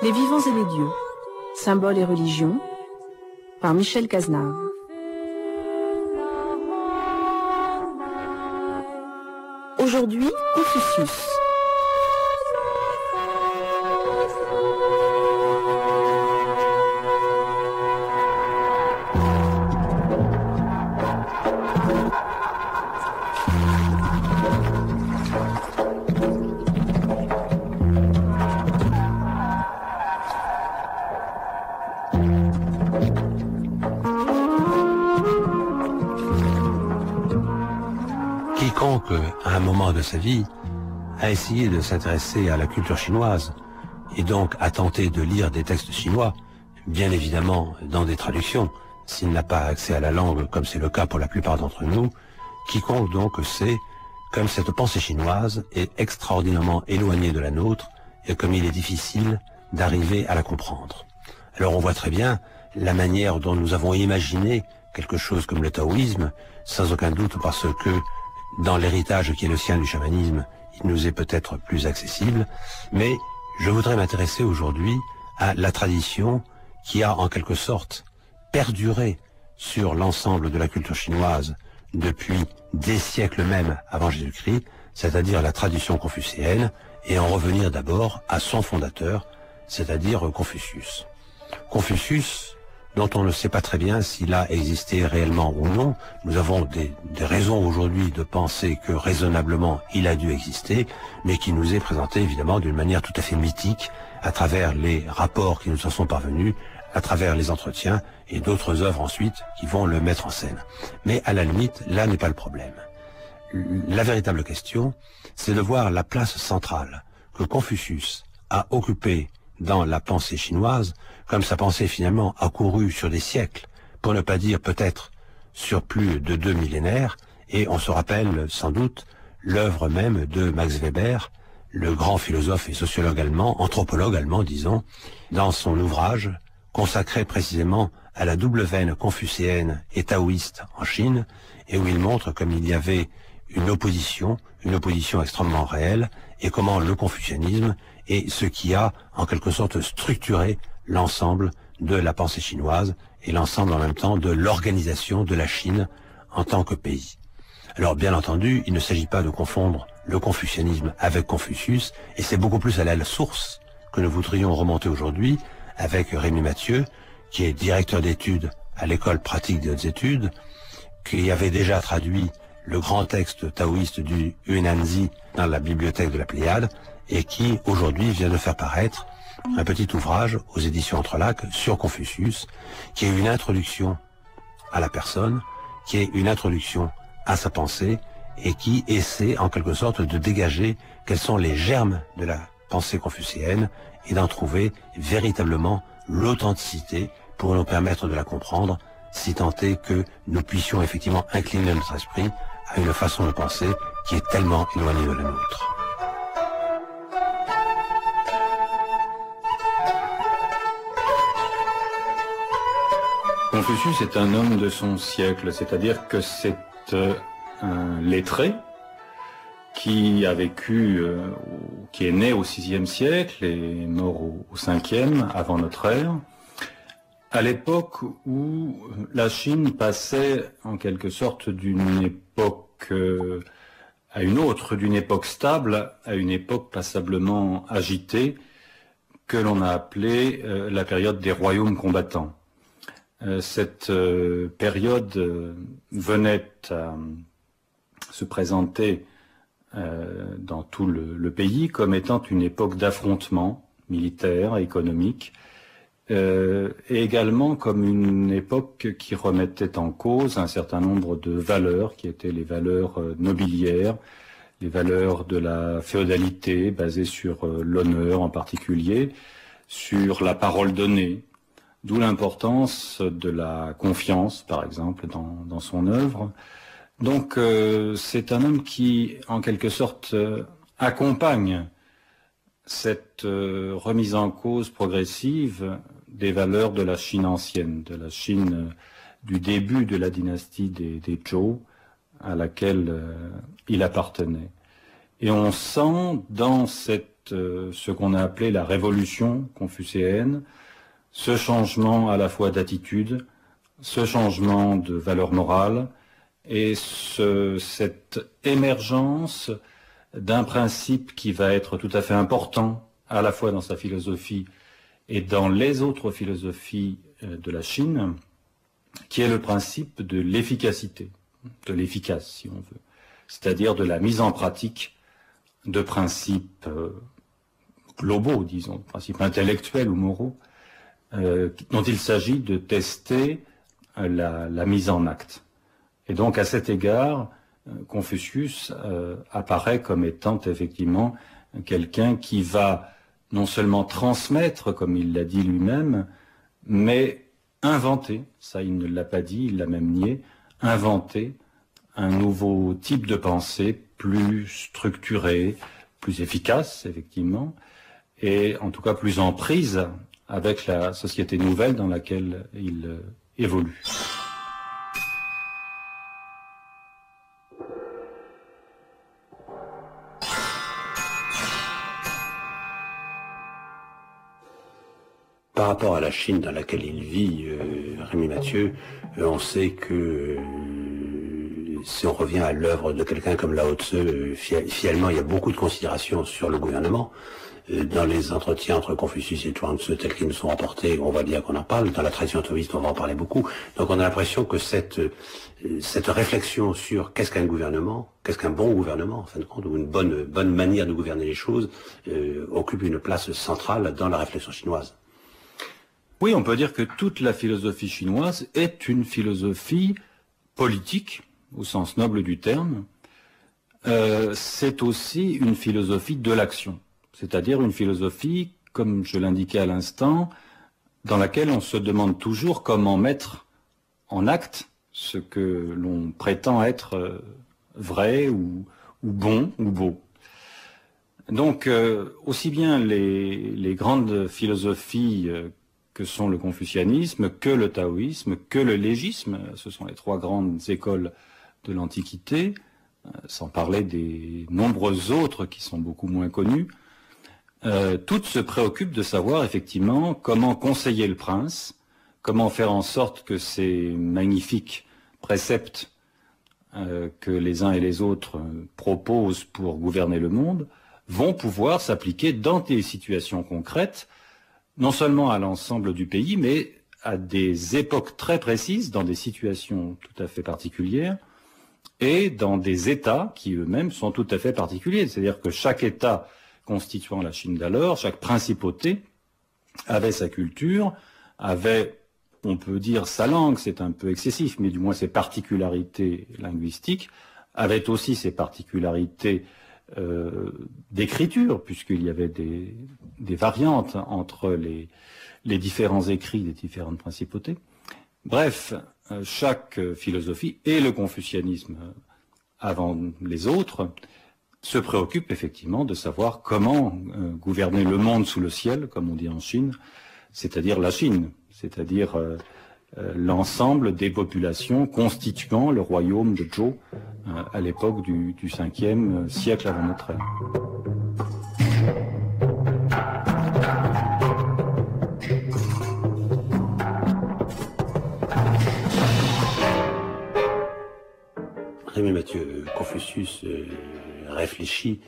Les vivants et les dieux, symboles et religions, par Michel Cazenave. Aujourd'hui, Confucius. Quiconque, à un moment de sa vie, a essayé de s'intéresser à la culture chinoise et donc a tenté de lire des textes chinois, bien évidemment dans des traductions, s'il n'a pas accès à la langue, comme c'est le cas pour la plupart d'entre nous, quiconque donc sait, comme cette pensée chinoise est extraordinairement éloignée de la nôtre et comme il est difficile d'arriver à la comprendre. Alors on voit très bien la manière dont nous avons imaginé quelque chose comme le taoïsme, sans aucun doute parce que dans l'héritage qui est le sien du chamanisme, il nous est peut-être plus accessible, mais je voudrais m'intéresser aujourd'hui à la tradition qui a en quelque sorte perduré sur l'ensemble de la culture chinoise depuis des siècles même avant Jésus-Christ, c'est-à-dire la tradition confucéenne, et en revenir d'abord à son fondateur, c'est-à-dire Confucius. Confucius, dont on ne sait pas très bien s'il a existé réellement ou non. Nous avons des raisons aujourd'hui de penser que raisonnablement il a dû exister, mais qui nous est présenté évidemment d'une manière tout à fait mythique à travers les rapports qui nous en sont parvenus, à travers les entretiens et d'autres œuvres ensuite qui vont le mettre en scène. Mais à la limite, là n'est pas le problème. La véritable question, c'est de voir la place centrale que Confucius a occupée dans la pensée chinoise, comme sa pensée finalement a couru sur des siècles, pour ne pas dire peut-être sur plus de 2 millénaires, et on se rappelle sans doute l'œuvre même de Max Weber, le grand philosophe et sociologue allemand, anthropologue allemand disons, dans son ouvrage consacré précisément à la double veine confucéenne et taoïste en Chine, et où il montre comme il y avait une opposition extrêmement réelle, et comment le confucianisme est ce qui a en quelque sorte structuré l'ensemble de la pensée chinoise et l'ensemble en même temps de l'organisation de la Chine en tant que pays. Alors bien entendu, il ne s'agit pas de confondre le confucianisme avec Confucius, et c'est beaucoup plus à la source que nous voudrions remonter aujourd'hui avec Rémi Mathieu, qui est directeur d'études à l'école pratique des hautes études, qui avait déjà traduit le grand texte taoïste du Huinanzi dans la bibliothèque de la Pléiade, et qui aujourd'hui vient de faire paraître un petit ouvrage aux éditions Entrelacs sur Confucius, qui est une introduction à la personne, qui est une introduction à sa pensée, et qui essaie en quelque sorte de dégager quels sont les germes de la pensée confucéenne et d'en trouver véritablement l'authenticité pour nous permettre de la comprendre, si tant est que nous puissions effectivement incliner notre esprit à une façon de penser qui est tellement éloignée de la nôtre. Confucius est un homme de son siècle, c'est-à-dire que c'est un lettré qui a vécu, qui est né au VIe siècle et mort au Ve avant notre ère, à l'époque où la Chine passait en quelque sorte d'une époque à une autre, d'une époque stable à une époque passablement agitée que l'on a appelée la période des royaumes combattants. Cette période venait à se présenter dans tout le pays comme étant une époque d'affrontement militaire, économique, et également comme une époque qui remettait en cause un certain nombre de valeurs qui étaient les valeurs nobiliaires, les valeurs de la féodalité basées sur l'honneur en particulier, sur la parole donnée. D'où l'importance de la confiance, par exemple, dans son œuvre. Donc, c'est un homme qui, en quelque sorte, accompagne cette remise en cause progressive des valeurs de la Chine ancienne, de la Chine du début de la dynastie des Zhou, à laquelle il appartenait. Et on sent dans cette ce qu'on a appelé la révolution confucéenne, ce changement à la fois d'attitude, ce changement de valeur morale et cette émergence d'un principe qui va être tout à fait important à la fois dans sa philosophie et dans les autres philosophies de la Chine, qui est le principe de l'efficacité, de l'efficace si on veut, c'est-à-dire de la mise en pratique de principes globaux, disons, principes intellectuels ou moraux, dont il s'agit de tester la mise en acte. Et donc à cet égard, Confucius apparaît comme étant effectivement quelqu'un qui va non seulement transmettre, comme il l'a dit lui-même, mais inventer, ça il ne l'a pas dit, il l'a même nié, inventer un nouveau type de pensée plus structuré, plus efficace, effectivement, et en tout cas plus en prise avec la société nouvelle dans laquelle il évolue. Par rapport à la Chine dans laquelle il vit, Rémi Mathieu, on sait que si on revient à l'œuvre de quelqu'un comme Lao Tse, finalement il y a beaucoup de considérations sur le gouvernement. Dans les entretiens entre Confucius et Chuang Tzu tels qu'ils nous sont rapportés, on va dire qu'on en parle. Dans la tradition taoïste, on va en parler beaucoup. Donc on a l'impression que cette réflexion sur qu'est-ce qu'un gouvernement, qu'est-ce qu'un bon gouvernement, en fin de compte, ou une bonne manière de gouverner les choses, occupe une place centrale dans la réflexion chinoise. Oui, on peut dire que toute la philosophie chinoise est une philosophie politique, au sens noble du terme. C'est aussi une philosophie de l'action, c'est-à-dire une philosophie, comme je l'indiquais à l'instant, dans laquelle on se demande toujours comment mettre en acte ce que l'on prétend être vrai ou bon ou beau. Donc, aussi bien les grandes philosophies que sont le confucianisme, que le taoïsme, que le légisme, ce sont les trois grandes écoles de l'Antiquité, sans parler des nombreuses autres qui sont beaucoup moins connues, toutes se préoccupent de savoir effectivement comment conseiller le prince, comment faire en sorte que ces magnifiques préceptes que les uns et les autres proposent pour gouverner le monde vont pouvoir s'appliquer dans des situations concrètes, non seulement à l'ensemble du pays, mais à des époques très précises, dans des situations tout à fait particulières, et dans des États qui eux-mêmes sont tout à fait particuliers. C'est-à-dire que chaque État constituant la Chine d'alors, chaque principauté, avait sa culture, avait, on peut dire, sa langue, c'est un peu excessif, mais du moins ses particularités linguistiques, avait aussi ses particularités d'écriture, puisqu'il y avait des variantes entre les différents écrits des différentes principautés. Bref, chaque philosophie, et le confucianisme avant les autres, se préoccupe effectivement de savoir comment gouverner le monde sous le ciel, comme on dit en Chine, c'est-à-dire la Chine, c'est-à-dire l'ensemble des populations constituant le royaume de Zhou à l'époque du 5e siècle avant notre ère. Rémi Mathieu, Confucius réfléchit,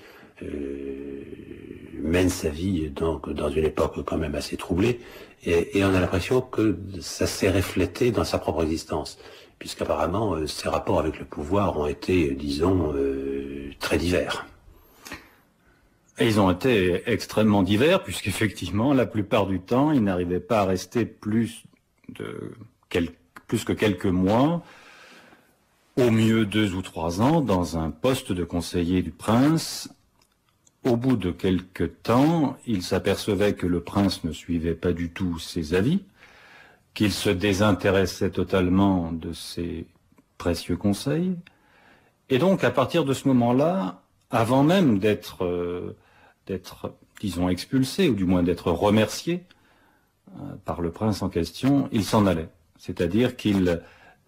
mène sa vie donc dans une époque quand même assez troublée, et on a l'impression que ça s'est reflété dans sa propre existence, puisqu'apparemment ses rapports avec le pouvoir ont été, disons, très divers. Et ils ont été extrêmement divers, puisqu'effectivement, la plupart du temps, il n'arrivait pas à rester plus que quelques mois, au mieux 2 ou 3 ans, dans un poste de conseiller du prince. Au bout de quelque temps, il s'apercevait que le prince ne suivait pas du tout ses avis, qu'il se désintéressait totalement de ses précieux conseils. Et donc, à partir de ce moment-là, avant même d'être, disons, expulsé, ou du moins d'être remercié par le prince en question, il s'en allait. C'est-à-dire qu'il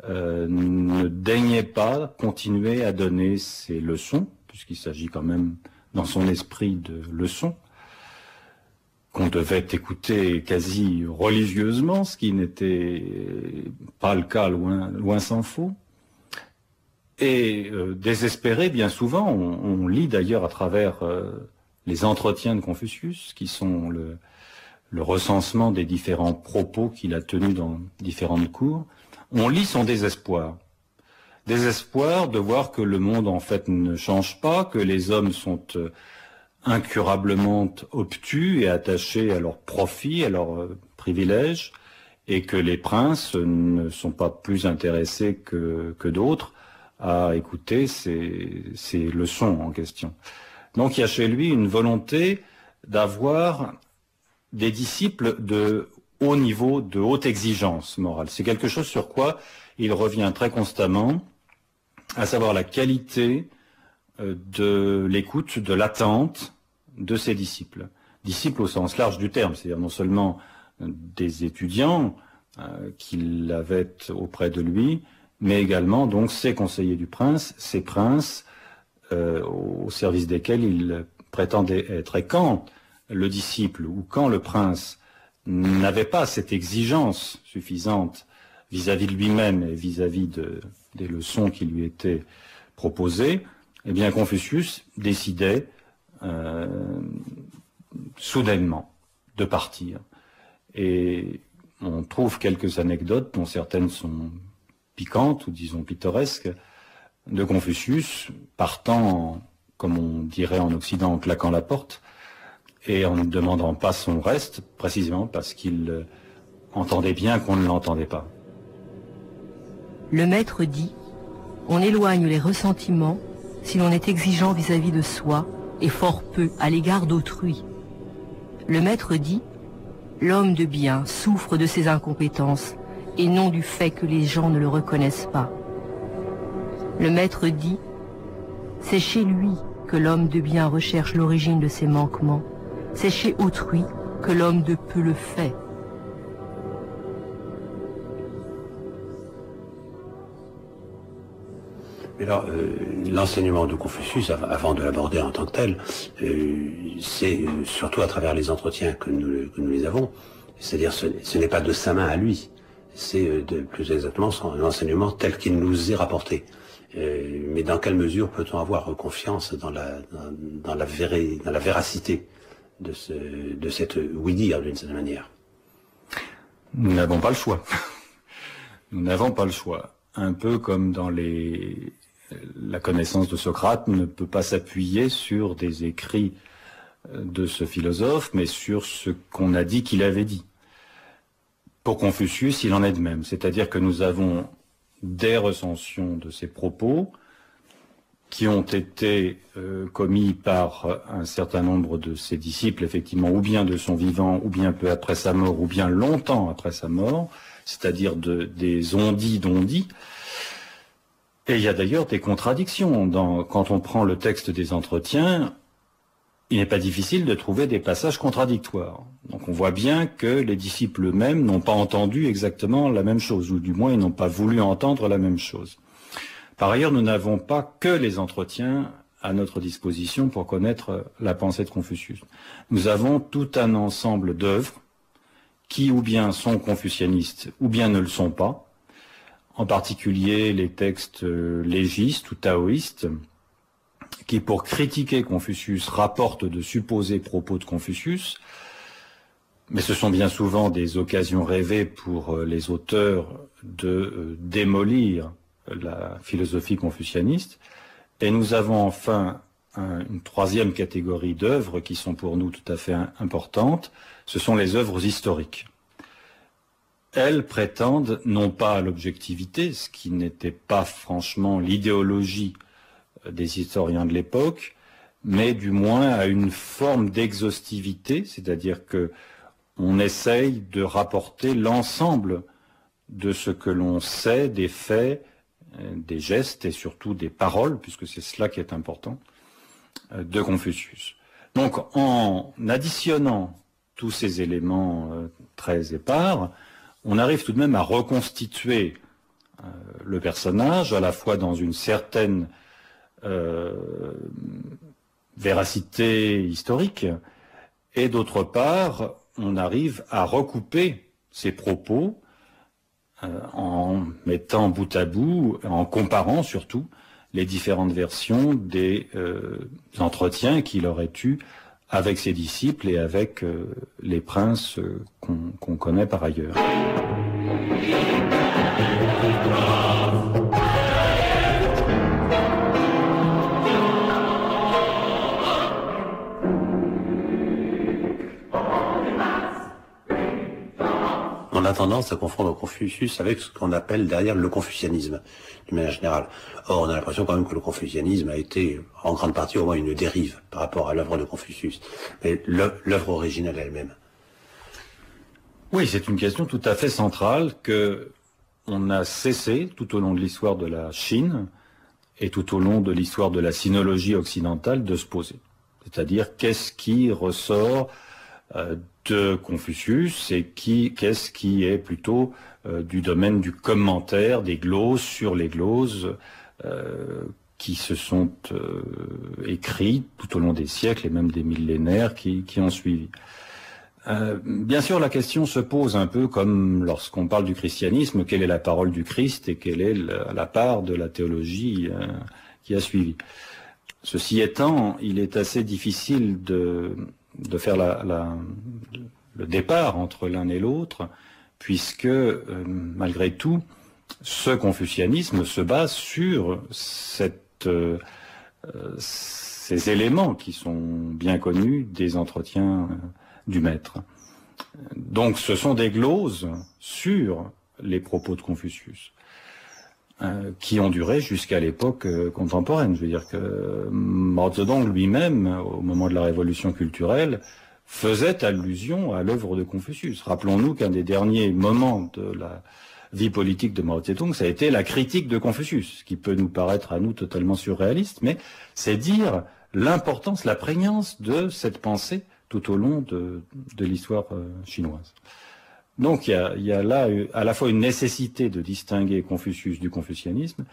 ne daignait pas continuer à donner ses leçons, puisqu'il s'agit quand même dans son esprit de leçons, qu'on devait écouter quasi religieusement, ce qui n'était pas le cas, loin s'en faut. Et désespéré, bien souvent, on lit d'ailleurs à travers les entretiens de Confucius, qui sont le recensement des différents propos qu'il a tenus dans différentes cours, on lit son désespoir. Désespoir de voir que le monde en fait ne change pas, que les hommes sont incurablement obtus et attachés à leurs profits, à leurs privilèges, et que les princes ne sont pas plus intéressés que d'autres à écouter ces leçons en question. Donc il y a chez lui une volonté d'avoir des disciples de haut niveau, de haute exigence morale. C'est quelque chose sur quoi il revient très constamment, à savoir la qualité de l'écoute, de l'attente de ses disciples. Disciples au sens large du terme, c'est-à-dire non seulement des étudiants qu'il avait auprès de lui, mais également donc ses conseillers du prince, ses princes au service desquels il prétendait être. Et quand le disciple ou quand le prince n'avait pas cette exigence suffisante vis-à-vis de lui-même et vis-à-vis des leçons qui lui étaient proposées, eh bien Confucius décidait soudainement de partir. Et on trouve quelques anecdotes, dont certaines sont piquantes ou disons pittoresques, de Confucius partant, comme on dirait en Occident, en claquant la porte et en ne demandant pas son reste, précisément parce qu'il entendait bien qu'on ne l'entendait pas. Le maître dit, on éloigne les ressentiments si l'on est exigeant vis-à-vis de soi et fort peu à l'égard d'autrui. Le maître dit, l'homme de bien souffre de ses incompétences et non du fait que les gens ne le reconnaissent pas. Le maître dit, c'est chez lui que l'homme de bien recherche l'origine de ses manquements. C'est chez autrui que l'homme de peu le fait. Mais alors, l'enseignement de Confucius, avant de l'aborder en tant que tel, c'est surtout à travers les entretiens que nous les avons. C'est-à-dire, ce n'est pas de sa main à lui, c'est plus exactement son enseignement tel qu'il nous est rapporté. Mais dans quelle mesure peut-on avoir confiance dans la véracité de cette oui-dire d'une certaine manière? Nous n'avons pas le choix. Nous n'avons pas le choix. Un peu comme dans la connaissance de Socrate ne peut pas s'appuyer sur des écrits de ce philosophe, mais sur ce qu'on a dit qu'il avait dit. Pour Confucius, il en est de même. C'est-à-dire que nous avons des recensions de ses propos qui ont été commis par un certain nombre de ses disciples, effectivement, ou bien de son vivant, ou bien peu après sa mort, ou bien longtemps après sa mort, c'est-à-dire des on-dit d'on-dit. Et il y a d'ailleurs des contradictions. Quand on prend le texte des entretiens, il n'est pas difficile de trouver des passages contradictoires. Donc on voit bien que les disciples eux-mêmes n'ont pas entendu exactement la même chose, ou du moins ils n'ont pas voulu entendre la même chose. Par ailleurs, nous n'avons pas que les entretiens à notre disposition pour connaître la pensée de Confucius. Nous avons tout un ensemble d'œuvres qui ou bien sont confucianistes ou bien ne le sont pas, en particulier les textes légistes ou taoïstes, qui pour critiquer Confucius rapportent de supposés propos de Confucius, mais ce sont bien souvent des occasions rêvées pour les auteurs de démolir la philosophie confucianiste. Et nous avons enfin une troisième catégorie d'œuvres qui sont pour nous tout à fait importantes, ce sont les œuvres historiques. Elles prétendent non pas à l'objectivité, ce qui n'était pas franchement l'idéologie des historiens de l'époque, mais du moins à une forme d'exhaustivité, c'est-à-dire que on essaye de rapporter l'ensemble de ce que l'on sait des faits, des gestes et surtout des paroles, puisque c'est cela qui est important, de Confucius. Donc en additionnant tous ces éléments très épars, on arrive tout de même à reconstituer le personnage, à la fois dans une certaine véracité historique et d'autre part, on arrive à recouper ces propos en mettant bout à bout, en comparant surtout les différentes versions des entretiens qu'il aurait eus avec ses disciples et avec les princes qu'on connaît par ailleurs. On a tendance à confondre Confucius avec ce qu'on appelle derrière le confucianisme, d'une manière générale. Or, on a l'impression quand même que le confucianisme a été, en grande partie, au moins une dérive par rapport à l'œuvre de Confucius. Mais l'œuvre originale elle-même. Oui, c'est une question tout à fait centrale que on a cessé tout au long de l'histoire de la Chine et tout au long de l'histoire de la sinologie occidentale de se poser. C'est-à-dire, qu'est-ce qui ressort de Confucius et qu'est-ce qui est plutôt du domaine du commentaire, des glosses sur les glosses qui se sont écrits tout au long des siècles et même des millénaires qui ont suivi. Bien sûr, la question se pose un peu comme lorsqu'on parle du christianisme, quelle est la parole du Christ et quelle est la part de la théologie qui a suivi. Ceci étant, il est assez difficile de faire le départ entre l'un et l'autre, puisque malgré tout, ce confucianisme se base sur ces éléments qui sont bien connus des entretiens du maître. Donc ce sont des gloses sur les propos de Confucius, qui ont duré jusqu'à l'époque contemporaine. Je veux dire que Mao Zedong lui-même, au moment de la révolution culturelle, faisait allusion à l'œuvre de Confucius. Rappelons-nous qu'un des derniers moments de la vie politique de Mao Zedong, ça a été la critique de Confucius, ce qui peut nous paraître à nous totalement surréaliste, mais c'est dire l'importance, la prégnance de cette pensée tout au long de l'histoire chinoise. Donc il y a là à la fois une nécessité de distinguer Confucius du confucianisme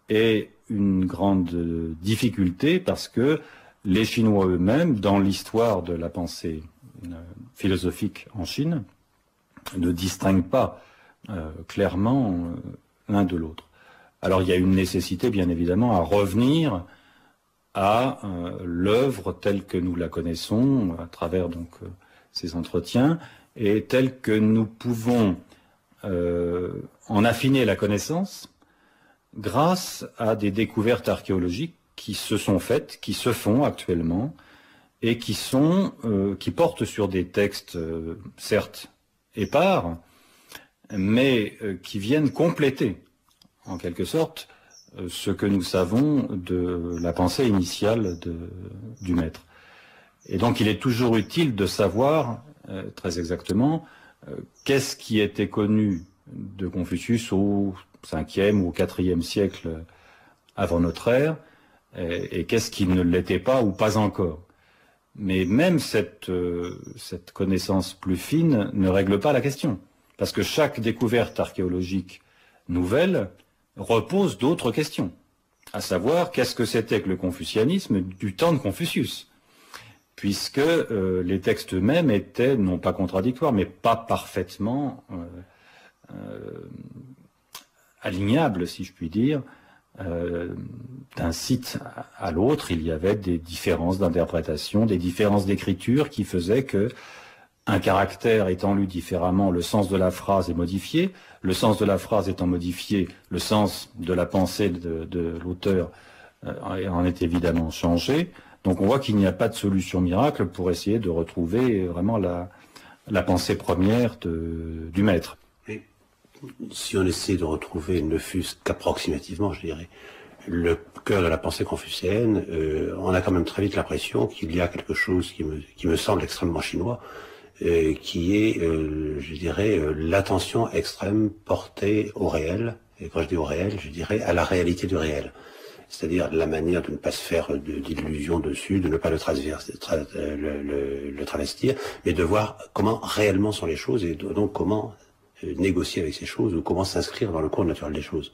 et une grande difficulté parce que les Chinois eux-mêmes, dans l'histoire de la pensée philosophique en Chine, ne distinguent pas clairement l'un de l'autre. Alors il y a une nécessité bien évidemment à revenir à l'œuvre telle que nous la connaissons à travers donc ces entretiens et telle que nous pouvons en affiner la connaissance grâce à des découvertes archéologiques qui se sont faites, qui se font actuellement et qui portent sur des textes certes épars, mais qui viennent compléter en quelque sorte ce que nous savons de la pensée initiale du maître. Et donc il est toujours utile de savoir très exactement qu'est-ce qui était connu de Confucius au 5e ou au 4e siècle avant notre ère et qu'est-ce qui ne l'était pas ou pas encore. Mais même cette connaissance plus fine ne règle pas la question, parce que chaque découverte archéologique nouvelle repose d'autres questions, à savoir qu'est-ce que c'était que le confucianisme du temps de Confucius, puisque les textes eux-mêmes étaient non pas contradictoires, mais pas parfaitement alignables, si je puis dire. D'un site à l'autre, il y avait des différences d'interprétation, des différences d'écriture qui faisaient que un caractère étant lu différemment, le sens de la phrase est modifié. Le sens de la phrase étant modifié, le sens de la pensée de l'auteur en est évidemment changé. Donc on voit qu'il n'y a pas de solution miracle pour essayer de retrouver vraiment la pensée première du maître. Et si on essaie de retrouver, ne fût-ce qu'approximativement, je dirais, le cœur de la pensée confucéenne, on a quand même très vite l'impression qu'il y a quelque chose qui me semble extrêmement chinois, qui est, je dirais, l'attention extrême portée au réel. Et quand je dis au réel, je dirais à la réalité du réel. C'est-à-dire la manière de ne pas se faire d'illusions dessus, de ne pas le travestir, mais de voir comment réellement sont les choses et donc comment négocier avec ces choses ou comment s'inscrire dans le cours naturel des choses.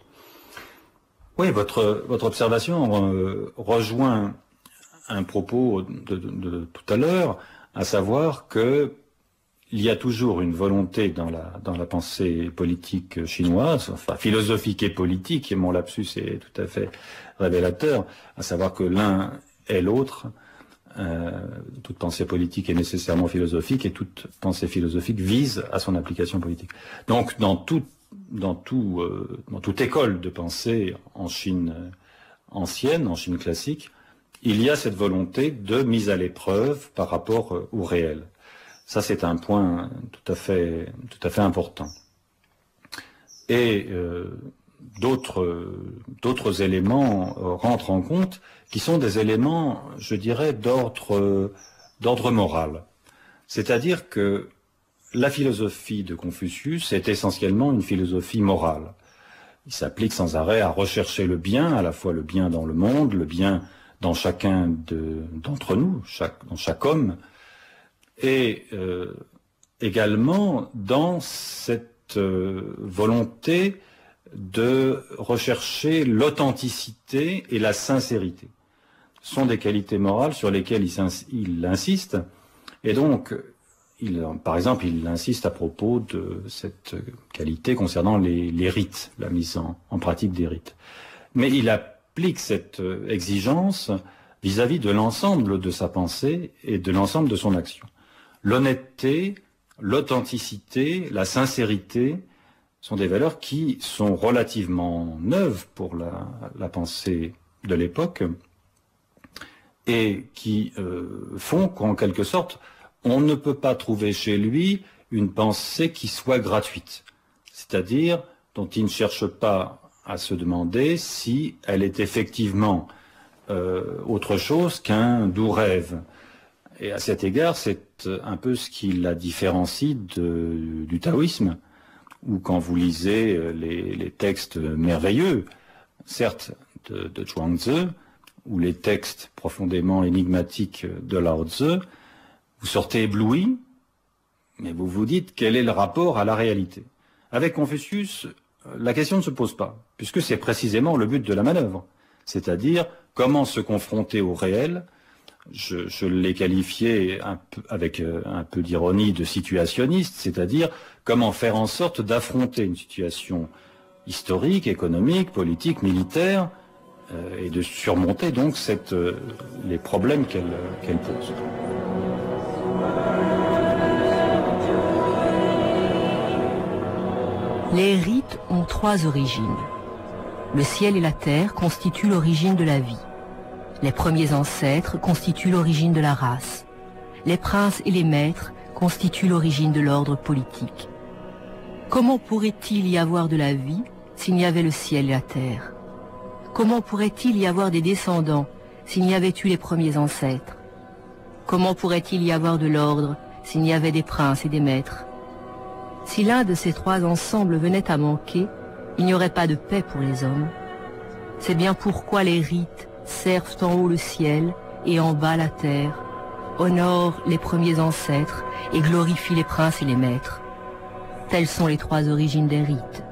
Oui, votre observation rejoint un propos de tout à l'heure, à savoir que il y a toujours une volonté dans la pensée politique chinoise, enfin philosophique et politique, et mon lapsus est tout à fait révélateur, à savoir que l'un est l'autre. Toute pensée politique est nécessairement philosophique et toute pensée philosophique vise à son application politique. Donc dans toute école de pensée en Chine ancienne, en Chine classique, il y a cette volonté de mise à l'épreuve par rapport au réel. Ça, c'est un point tout à fait important. Et d'autres éléments rentrent en compte, qui sont des éléments, je dirais, d'ordre moral. C'est-à-dire que la philosophie de Confucius est essentiellement une philosophie morale. Il s'applique sans arrêt à rechercher le bien, à la fois le bien dans le monde, le bien dans chacun d'entre nous, dans chaque homme, et également dans cette volonté de rechercher l'authenticité et la sincérité. Ce sont des qualités morales sur lesquelles il insiste, et donc, par exemple, il insiste à propos de cette qualité concernant les rites, la mise en pratique des rites. Mais il applique cette exigence vis-à-vis de l'ensemble de sa pensée et de l'ensemble de son action. L'honnêteté, l'authenticité, la sincérité sont des valeurs qui sont relativement neuves pour la pensée de l'époque et qui font qu'en quelque sorte, on ne peut pas trouver chez lui une pensée qui soit gratuite, c'est-à-dire dont il ne cherche pas à se demander si elle est effectivement autre chose qu'un doux rêve. Et à cet égard, c'est un peu ce qui la différencie du taoïsme, où quand vous lisez les textes merveilleux, certes de Zhuangzi, ou les textes profondément énigmatiques de Lao Tzu, vous sortez ébloui, mais vous vous dites quel est le rapport à la réalité. Avec Confucius, la question ne se pose pas, puisque c'est précisément le but de la manœuvre, c'est-à-dire comment se confronter au réel. Je l'ai qualifié avec un peu d'ironie de situationniste, c'est-à-dire comment faire en sorte d'affronter une situation historique, économique, politique, militaire, et de surmonter donc les problèmes qu'elle pose. Les rites ont trois origines. Le ciel et la terre constituent l'origine de la vie. Les premiers ancêtres constituent l'origine de la race. Les princes et les maîtres constituent l'origine de l'ordre politique. Comment pourrait-il y avoir de la vie s'il n'y avait le ciel et la terre? Comment pourrait-il y avoir des descendants s'il n'y avait eu les premiers ancêtres? Comment pourrait-il y avoir de l'ordre s'il n'y avait des princes et des maîtres? Si l'un de ces trois ensembles venait à manquer, il n'y aurait pas de paix pour les hommes. C'est bien pourquoi les rites servent en haut le ciel et en bas la terre, honorent les premiers ancêtres et glorifient les princes et les maîtres. Telles sont les trois origines des rites.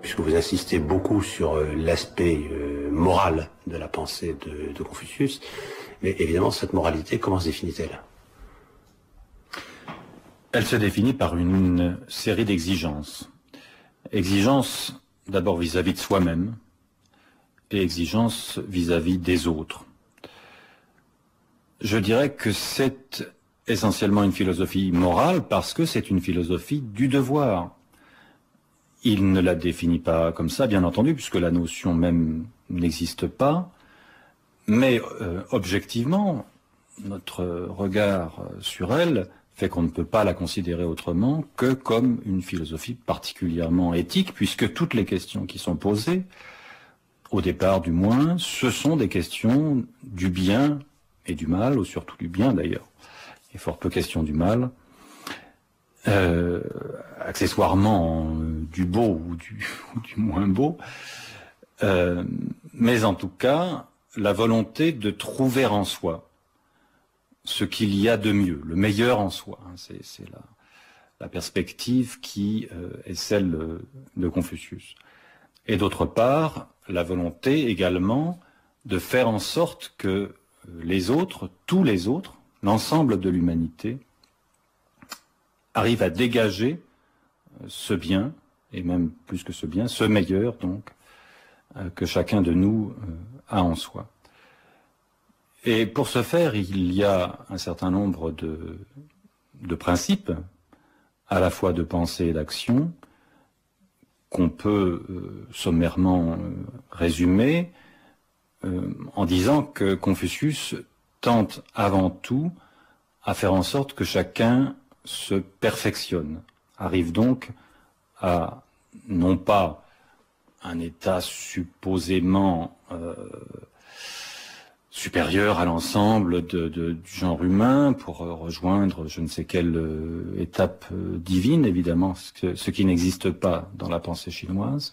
Puisque vous insistez beaucoup sur l'aspect moral de la pensée de Confucius, mais évidemment cette moralité, comment se définit-elle? Elle se définit par une série d'exigences. Exigences d'abord vis-à-vis de soi-même et exigences vis-à-vis des autres. Je dirais que c'est essentiellement une philosophie morale parce que c'est une philosophie du devoir. Il ne la définit pas comme ça, bien entendu, puisque la notion même n'existe pas, mais objectivement, notre regard sur elle fait qu'on ne peut pas la considérer autrement que comme une philosophie particulièrement éthique, puisque toutes les questions qui sont posées, au départ du moins, ce sont des questions du bien et du mal, ou surtout du bien d'ailleurs, et fort peu question du mal, accessoirement du beau ou du moins beau, mais en tout cas, la volonté de trouver en soi ce qu'il y a de mieux, le meilleur en soi. C'est la perspective qui est celle de Confucius. Et d'autre part, la volonté également de faire en sorte que les autres, tous les autres, l'ensemble de l'humanité, arrivent à dégager ce bien, et même plus que ce bien, ce meilleur donc, que chacun de nous a en soi. Et pour ce faire, il y a un certain nombre de principes, à la fois de pensée et d'action, qu'on peut sommairement résumer en disant que Confucius tente avant tout à faire en sorte que chacun se perfectionne, arrive donc à non pas un état supposément supérieur à l'ensemble du genre humain pour rejoindre je ne sais quelle étape divine, évidemment, ce qui n'existe pas dans la pensée chinoise,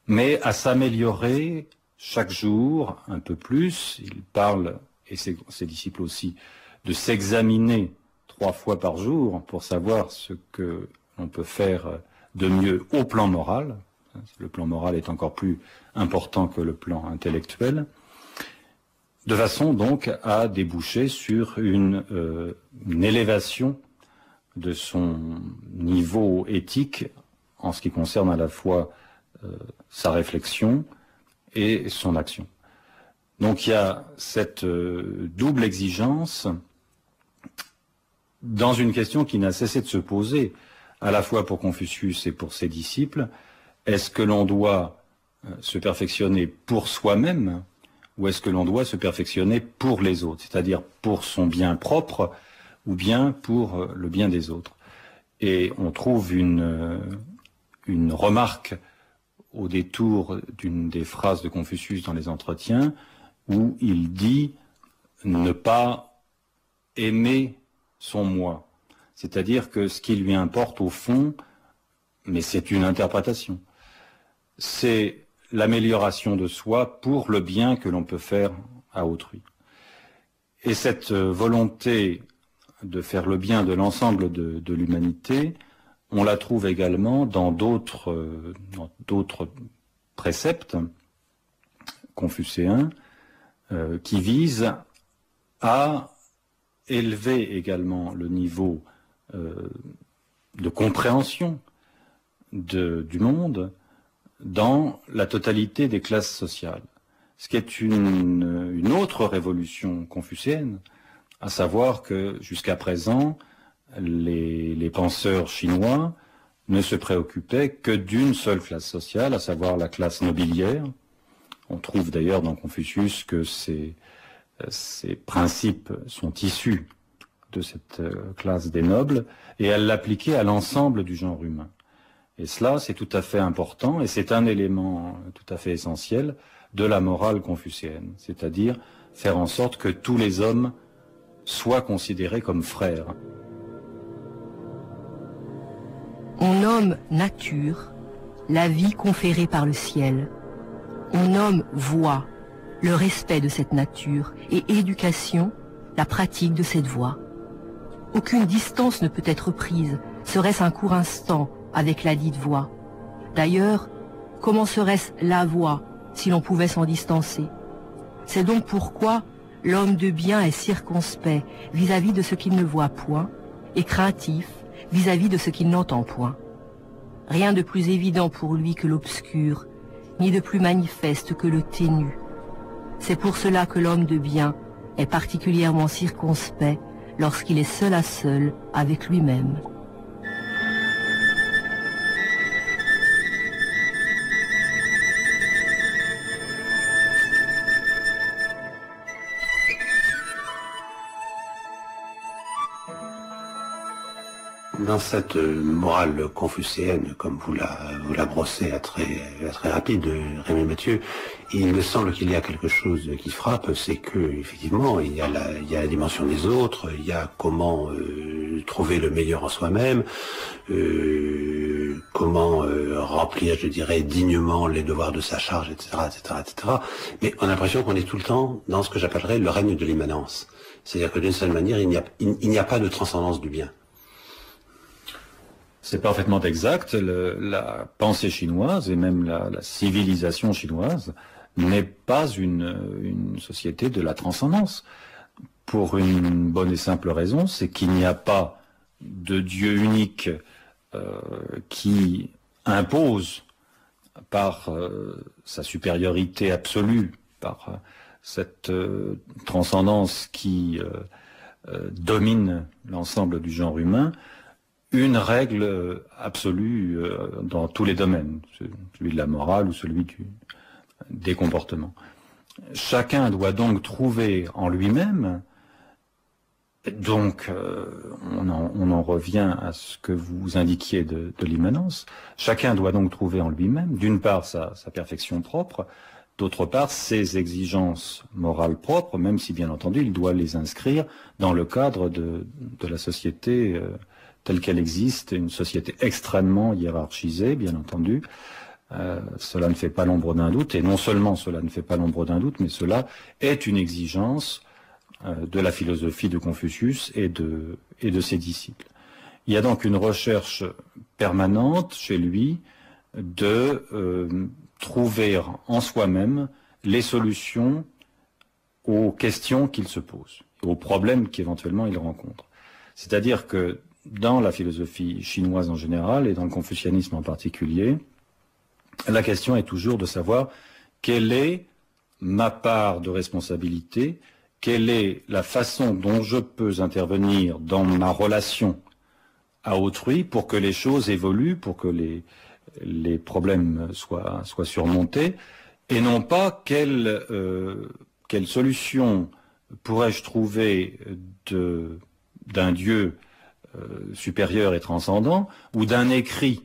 mais à s'améliorer chaque jour un peu plus. Il parle, et ses disciples aussi, de s'examiner 3 fois par jour pour savoir ce que l'on peut faire de mieux au plan moral. Le plan moral est encore plus important que le plan intellectuel, de façon donc à déboucher sur une élévation de son niveau éthique en ce qui concerne à la fois sa réflexion et son action. Donc il y a cette double exigence dans une question qui n'a cessé de se poser, à la fois pour Confucius et pour ses disciples. Est-ce que l'on doit se perfectionner pour soi-même ou est-ce que l'on doit se perfectionner pour les autres, c'est-à-dire pour son bien propre ou bien pour le bien des autres? Et on trouve une remarque au détour d'une des phrases de Confucius dans les entretiens où il dit ne pas aimer son moi. C'est-à-dire que ce qui lui importe au fond, mais c'est une interprétation, c'est l'amélioration de soi pour le bien que l'on peut faire à autrui. Et cette volonté de faire le bien de l'ensemble de l'humanité, on la trouve également dans d'autres préceptes confucéens qui visent à élever également le niveau de compréhension du monde dans la totalité des classes sociales. Ce qui est une autre révolution confucéenne, à savoir que jusqu'à présent, les penseurs chinois ne se préoccupaient que d'une seule classe sociale, à savoir la classe nobiliaire. On trouve d'ailleurs dans Confucius que ces principes sont issus de cette classe des nobles, et elle l'appliquait à l'ensemble du genre humain. Et cela, c'est tout à fait important, et c'est un élément tout à fait essentiel de la morale confucéenne, c'est-à-dire faire en sorte que tous les hommes soient considérés comme frères. On nomme nature la vie conférée par le ciel. On nomme voie le respect de cette nature et éducation la pratique de cette voie. Aucune distance ne peut être prise, serait-ce un court instant avec la dite voie. D'ailleurs, comment serait-ce la voie si l'on pouvait s'en distancer? C'est donc pourquoi l'homme de bien est circonspect vis-à-vis de ce qu'il ne voit point et craintif vis-à-vis de ce qu'il n'entend point. Rien de plus évident pour lui que l'obscur, ni de plus manifeste que le ténu. C'est pour cela que l'homme de bien est particulièrement circonspect lorsqu'il est seul à seul avec lui-même. Dans cette morale confucéenne, comme vous la brossez à très rapide, Rémi Mathieu, il me semble qu'il y a quelque chose qui frappe, c'est que effectivement il y a la dimension des autres, il y a comment trouver le meilleur en soi-même, comment remplir, je dirais, dignement les devoirs de sa charge, etc., etc., etc. Mais on a l'impression qu'on est tout le temps dans ce que j'appellerais le règne de l'immanence. C'est-à-dire que d'une certaine manière, il n'y a pas de transcendance du bien. C'est parfaitement exact. La pensée chinoise et même la civilisation chinoise n'est pas une société de la transcendance. Pour une bonne et simple raison, c'est qu'il n'y a pas de Dieu unique qui impose par sa supériorité absolue, par cette transcendance qui domine l'ensemble du genre humain, une règle absolue dans tous les domaines, celui de la morale ou celui des comportements. Chacun doit donc trouver en lui-même, donc on en revient à ce que vous indiquiez de l'immanence, chacun doit donc trouver en lui-même, d'une part sa perfection propre, d'autre part ses exigences morales propres, même si bien entendu il doit les inscrire dans le cadre de la société telle qu'elle existe, une société extrêmement hiérarchisée, bien entendu. Cela ne fait pas l'ombre d'un doute, et non seulement cela ne fait pas l'ombre d'un doute, mais cela est une exigence de la philosophie de Confucius et de ses disciples. Il y a donc une recherche permanente chez lui de trouver en soi-même les solutions aux questions qu'il se pose, aux problèmes qu'éventuellement il rencontre. C'est-à-dire que dans la philosophie chinoise en général et dans le confucianisme en particulier, la question est toujours de savoir quelle est ma part de responsabilité, quelle est la façon dont je peux intervenir dans ma relation à autrui pour que les choses évoluent, pour que les problèmes soient surmontés, et non pas quelle solution pourrais-je trouver d'un Dieu supérieur et transcendant, ou d'un écrit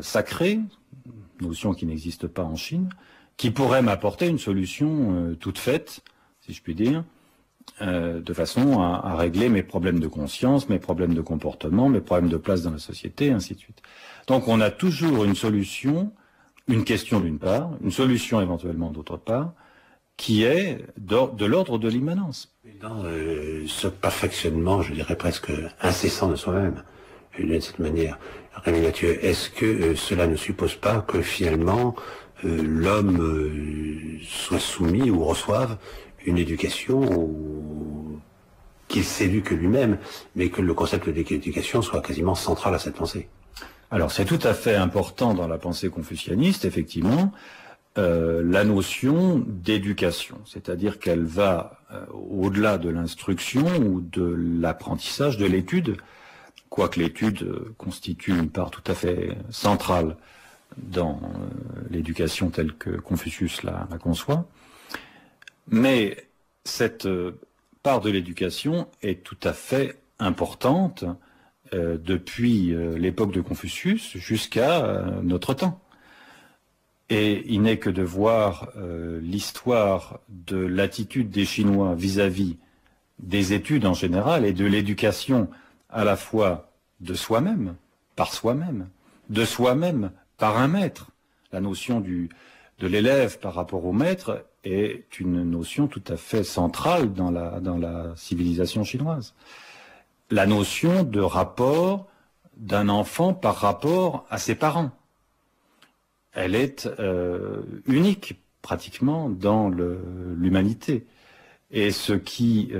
sacré, notion qui n'existe pas en Chine, qui pourrait m'apporter une solution toute faite, si je puis dire, de façon à régler mes problèmes de conscience, mes problèmes de comportement, mes problèmes de place dans la société, et ainsi de suite. Donc on a toujours une solution, une question d'une part, une solution éventuellement d'autre part, qui est de l'ordre de l'immanence. Dans ce perfectionnement, je dirais presque incessant de soi-même, d'une certaine manière, Rémi Mathieu, est-ce que cela ne suppose pas que finalement l'homme soit soumis ou reçoive une éducation qu'il s'éduque lui-même, mais que le concept d'éducation soit quasiment central à cette pensée? Alors c'est tout à fait important dans la pensée confucianiste, effectivement, la notion d'éducation, c'est-à-dire qu'elle va au-delà de l'instruction ou de l'apprentissage, de l'étude, quoique l'étude constitue une part tout à fait centrale dans l'éducation telle que Confucius la conçoit. Mais cette part de l'éducation est tout à fait importante depuis l'époque de Confucius jusqu'à notre temps. Et il n'est que de voir l'histoire de l'attitude des Chinois vis-à-vis des études en général et de l'éducation à la fois de soi-même, par soi-même, de soi-même par un maître. La notion de l'élève par rapport au maître est une notion tout à fait centrale dans la civilisation chinoise. La notion de rapport d'un enfant par rapport à ses parents. Elle est unique pratiquement dans l'humanité. Et ce qui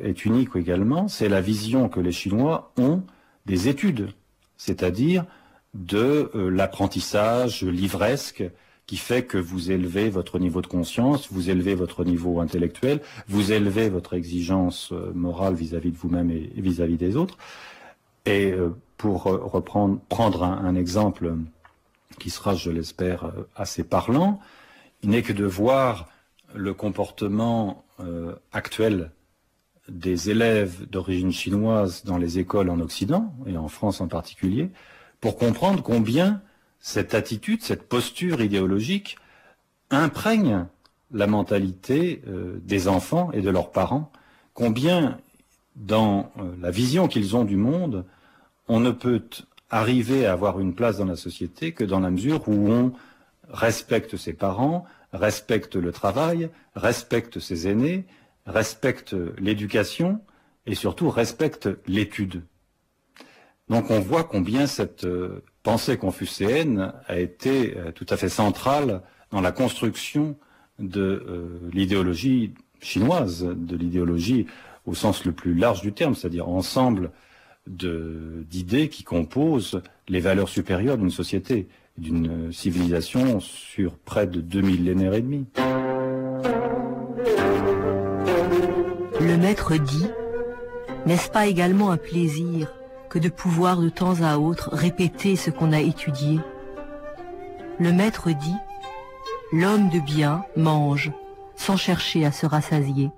est unique également, c'est la vision que les Chinois ont des études, c'est-à-dire de l'apprentissage livresque qui fait que vous élevez votre niveau de conscience, vous élevez votre niveau intellectuel, vous élevez votre exigence morale vis-à-vis de vous-même et vis-à-vis des autres. Et pour prendre un exemple qui sera, je l'espère, assez parlant, il n'est que de voir le comportement actuel des élèves d'origine chinoise dans les écoles en Occident, et en France en particulier, pour comprendre combien cette attitude, cette posture idéologique imprègne la mentalité des enfants et de leurs parents, combien dans la vision qu'ils ont du monde, on ne peut arriver à avoir une place dans la société que dans la mesure où on respecte ses parents, respecte le travail, respecte ses aînés, respecte l'éducation et surtout respecte l'étude. Donc on voit combien cette pensée confucéenne a été tout à fait centrale dans la construction de l'idéologie chinoise, de l'idéologie au sens le plus large du terme, c'est-à-dire ensemble d'idées qui composent les valeurs supérieures d'une société, d'une civilisation sur près de 2 millénaires et demi. Le maître dit, n'est-ce pas également un plaisir que de pouvoir de temps à autre répéter ce qu'on a étudié? Le maître dit, l'homme de bien mange sans chercher à se rassasier.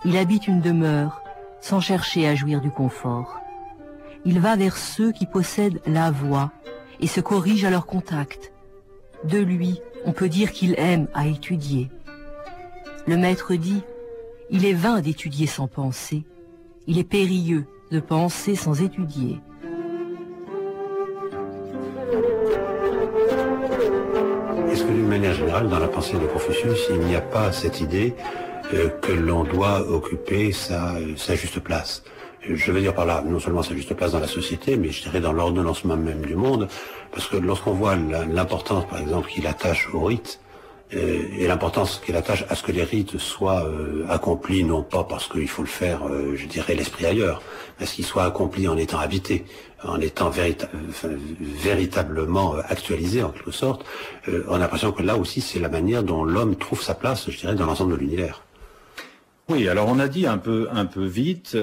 Il habite une demeure sans chercher à jouir du confort. Il va vers ceux qui possèdent la voix et se corrige à leur contact. De lui, on peut dire qu'il aime à étudier. Le maître dit, il est vain d'étudier sans penser. Il est périlleux de penser sans étudier. Est-ce que d'une manière générale, dans la pensée de Confucius, il n'y a pas cette idée que l'on doit occuper sa juste place? Je veux dire par là, non seulement sa juste place dans la société, mais je dirais dans l'ordonnancement même du monde, parce que lorsqu'on voit l'importance, par exemple, qu'il attache au rite, et l'importance qu'il attache à ce que les rites soient accomplis, non pas parce qu'il faut le faire, je dirais, l'esprit ailleurs, mais qu'ils soient accomplis en étant habités, en étant véritablement actualisés en quelque sorte, on a l'impression que là aussi c'est la manière dont l'homme trouve sa place, je dirais, dans l'ensemble de l'univers. Oui, alors on a dit un peu vite,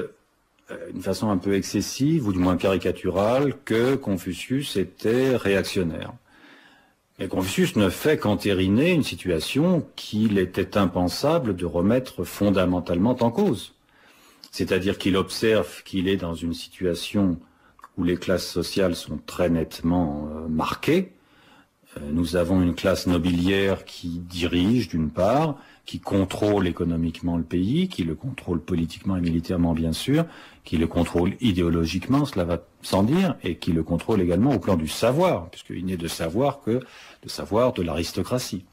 d'une façon un peu excessive, ou du moins caricaturale, que Confucius était réactionnaire. Mais Confucius ne fait qu'entériner une situation qu'il était impensable de remettre fondamentalement en cause. C'est-à-dire qu'il observe qu'il est dans une situation où les classes sociales sont très nettement marquées. Nous avons une classe nobiliaire qui dirige d'une part, qui contrôle économiquement le pays, qui le contrôle politiquement et militairement bien sûr, qui le contrôle idéologiquement, cela va sans dire, et qui le contrôle également au plan du savoir, puisqu'il n'est de savoir que de savoir de l'aristocratie.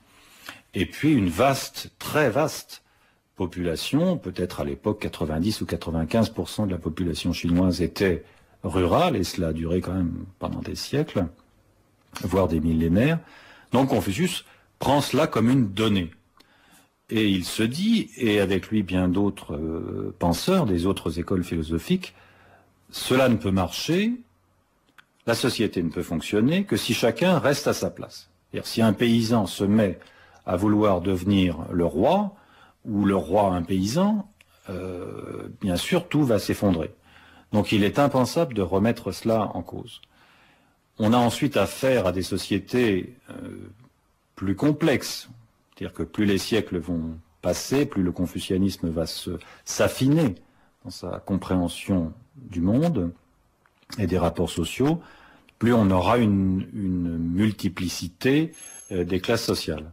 Et puis une vaste, très vaste population, peut-être à l'époque 90 ou 95% de la population chinoise était rurale, et cela a duré quand même pendant des siècles, voire des millénaires. Donc Confucius prend cela comme une donnée. Et il se dit, et avec lui bien d'autres penseurs des autres écoles philosophiques, cela ne peut marcher, la société ne peut fonctionner que si chacun reste à sa place. C'est-à-dire si un paysan se met à vouloir devenir le roi, ou le roi un paysan, bien sûr tout va s'effondrer. Donc il est impensable de remettre cela en cause. On a ensuite affaire à des sociétés plus complexes. C'est-à-dire que plus les siècles vont passer, plus le confucianisme va s'affiner dans sa compréhension du monde et des rapports sociaux, plus on aura une multiplicité des classes sociales.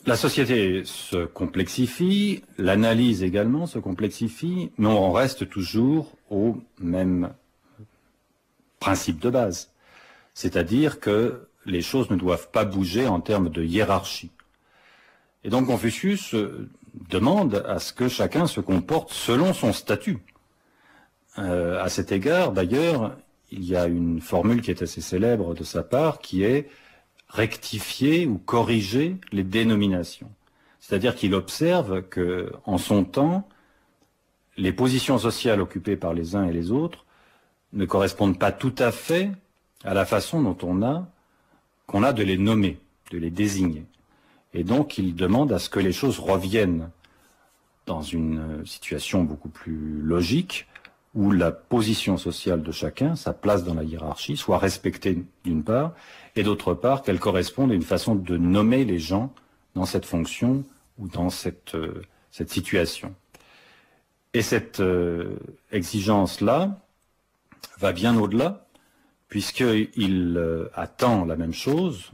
La société se complexifie, l'analyse également se complexifie, mais on reste toujours au même principe de base. C'est-à-dire que les choses ne doivent pas bouger en termes de hiérarchie. Et donc Confucius demande à ce que chacun se comporte selon son statut. À cet égard, d'ailleurs, il y a une formule qui est assez célèbre de sa part, qui est rectifier ou corriger les dénominations. C'est-à-dire qu'il observe que, en son temps, les positions sociales occupées par les uns et les autres ne correspondent pas tout à fait à la façon dont qu'on a de les nommer, de les désigner. Et donc il demande à ce que les choses reviennent dans une situation beaucoup plus logique, où la position sociale de chacun, sa place dans la hiérarchie, soit respectée d'une part, et d'autre part qu'elle corresponde à une façon de nommer les gens dans cette fonction ou dans cette situation. Et cette exigence-là va bien au-delà, puisqu'il attend la même chose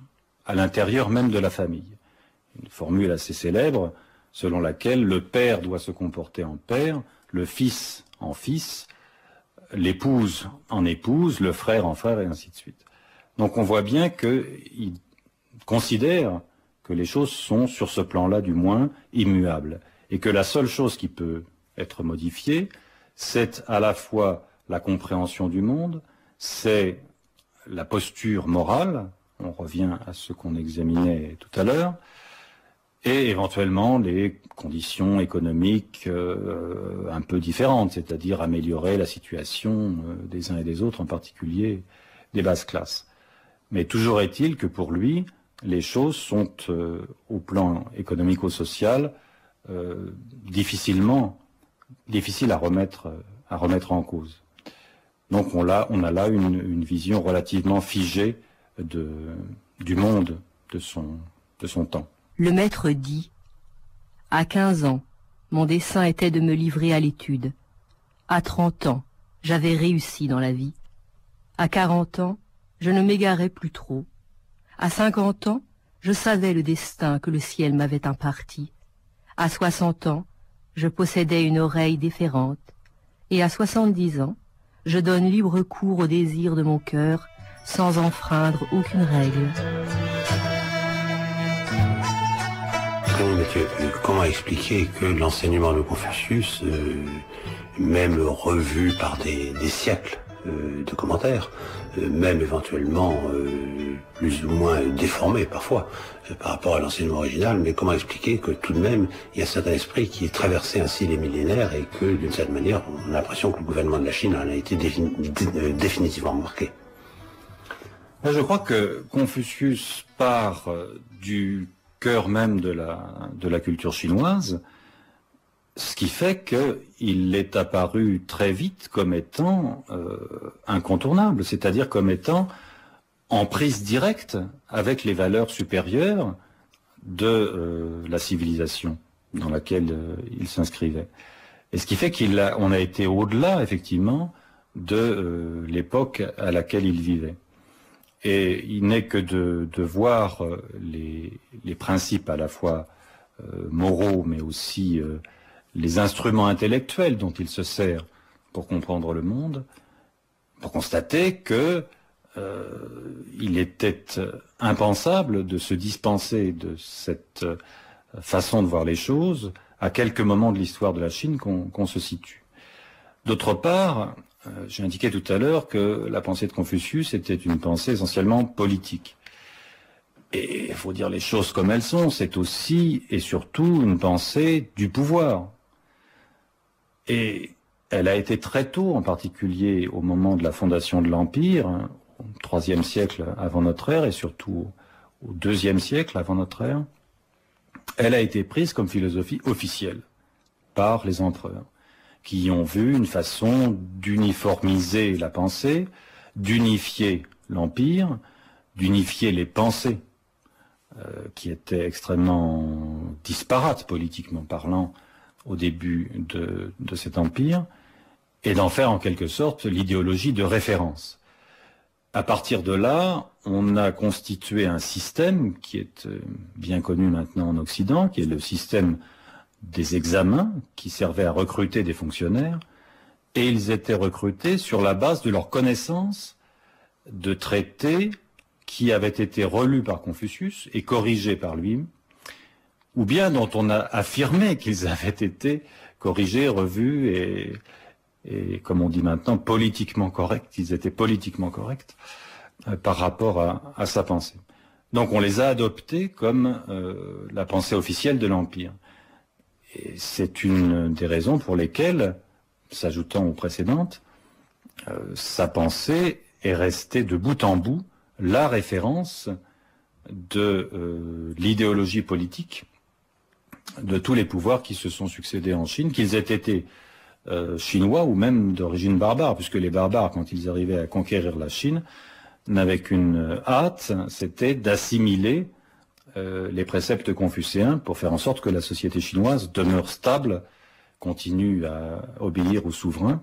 à l'intérieur même de la famille. Une formule assez célèbre, selon laquelle le père doit se comporter en père, le fils en fils, l'épouse en épouse, le frère en frère, et ainsi de suite. Donc on voit bien qu'il considère que les choses sont, sur ce plan-là du moins, immuables, et que la seule chose qui peut être modifiée, c'est à la fois la compréhension du monde, c'est la posture morale, on revient à ce qu'on examinait tout à l'heure, et éventuellement les conditions économiques un peu différentes, c'est-à-dire améliorer la situation des uns et des autres, en particulier des basses classes. Mais toujours est-il que pour lui, les choses sont, au plan économico-social, difficiles à remettre en cause. Donc on a là une vision relativement figée du monde de son temps. Le maître dit « À 15 ans, mon dessein était de me livrer à l'étude. À 30 ans, j'avais réussi dans la vie. À 40 ans, je ne m'égarais plus trop. À 50 ans, je savais le destin que le ciel m'avait imparti. À 60 ans, je possédais une oreille déférente. Et à 70 ans, je donne libre cours aux désirs de mon cœur sans enfreindre aucune règle. » Oui, Mathieu, comment expliquer que l'enseignement de Confucius, même revu par des siècles de commentaires, même éventuellement plus ou moins déformé parfois par rapport à l'enseignement original, mais comment expliquer que tout de même il y a un certain esprit qui est traversé ainsi les millénaires et que d'une certaine manière on a l'impression que le gouvernement de la Chine en a été définitivement marqué. Je crois que Confucius part du cœur même de la culture chinoise, ce qui fait qu'il est apparu très vite comme étant incontournable, c'est-à-dire comme étant en prise directe avec les valeurs supérieures de la civilisation dans laquelle il s'inscrivait. Et ce qui fait qu'on a été au-delà, effectivement, de l'époque à laquelle il vivait. Et il n'est que de voir les principes à la fois moraux, mais aussi les instruments intellectuels dont il se sert pour comprendre le monde, pour constater que il était impensable de se dispenser de cette façon de voir les choses à quelques moments de l'histoire de la Chine qu'on se situe. D'autre part, j'ai indiqué tout à l'heure que la pensée de Confucius était une pensée essentiellement politique. Et il faut dire les choses comme elles sont, c'est aussi et surtout une pensée du pouvoir. Et elle a été très tôt, en particulier au moment de la fondation de l'Empire, au IIIe siècle avant notre ère et surtout au IIe siècle avant notre ère, elle a été prise comme philosophie officielle par les empereurs, qui ont vu une façon d'uniformiser la pensée, d'unifier l'Empire, d'unifier les pensées, qui étaient extrêmement disparates politiquement parlant au début de cet empire, et d'en faire en quelque sorte l'idéologie de référence. À partir de là, on a constitué un système qui est bien connu maintenant en Occident, qui est le système des examens, qui servait à recruter des fonctionnaires, et ils étaient recrutés sur la base de leur connaissance de traités qui avaient été relus par Confucius et corrigés par lui, ou bien dont on a affirmé qu'ils avaient été corrigés, revus et comme on dit maintenant, politiquement corrects. Ils étaient politiquement corrects par rapport à sa pensée. Donc on les a adoptés comme la pensée officielle de l'Empire. Et c'est une des raisons pour lesquelles, s'ajoutant aux précédentes, sa pensée est restée de bout en bout la référence de l'idéologie politique de tous les pouvoirs qui se sont succédés en Chine, qu'ils aient été chinois ou même d'origine barbare, puisque les barbares, quand ils arrivaient à conquérir la Chine, n'avaient qu'une hâte, c'était d'assimiler les préceptes confucéens pour faire en sorte que la société chinoise demeure stable, continue à obéir au souverain,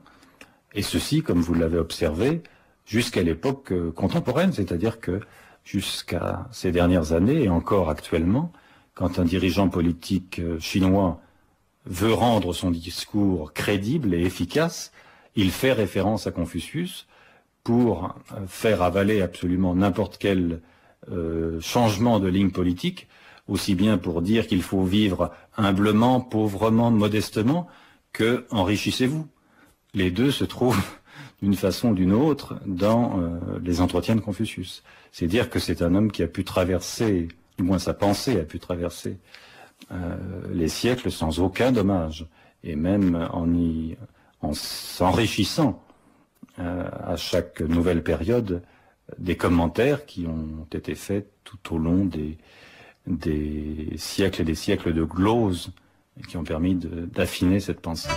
et ceci, comme vous l'avez observé, jusqu'à l'époque contemporaine, c'est-à-dire que jusqu'à ces dernières années, et encore actuellement, quand un dirigeant politique chinois veut rendre son discours crédible et efficace, il fait référence à Confucius pour faire avaler absolument n'importe quel changement de ligne politique, aussi bien pour dire qu'il faut vivre humblement, pauvrement, modestement, que enrichissez-vous. Les deux se trouvent d'une façon ou d'une autre dans les entretiens de Confucius. C'est dire que c'est un homme qui a pu traverser, du moins sa pensée a pu traverser les siècles sans aucun dommage, et même en s'enrichissant à chaque nouvelle période des commentaires qui ont été faits tout au long des siècles et des siècles de glose, et qui ont permis d'affiner cette pensée.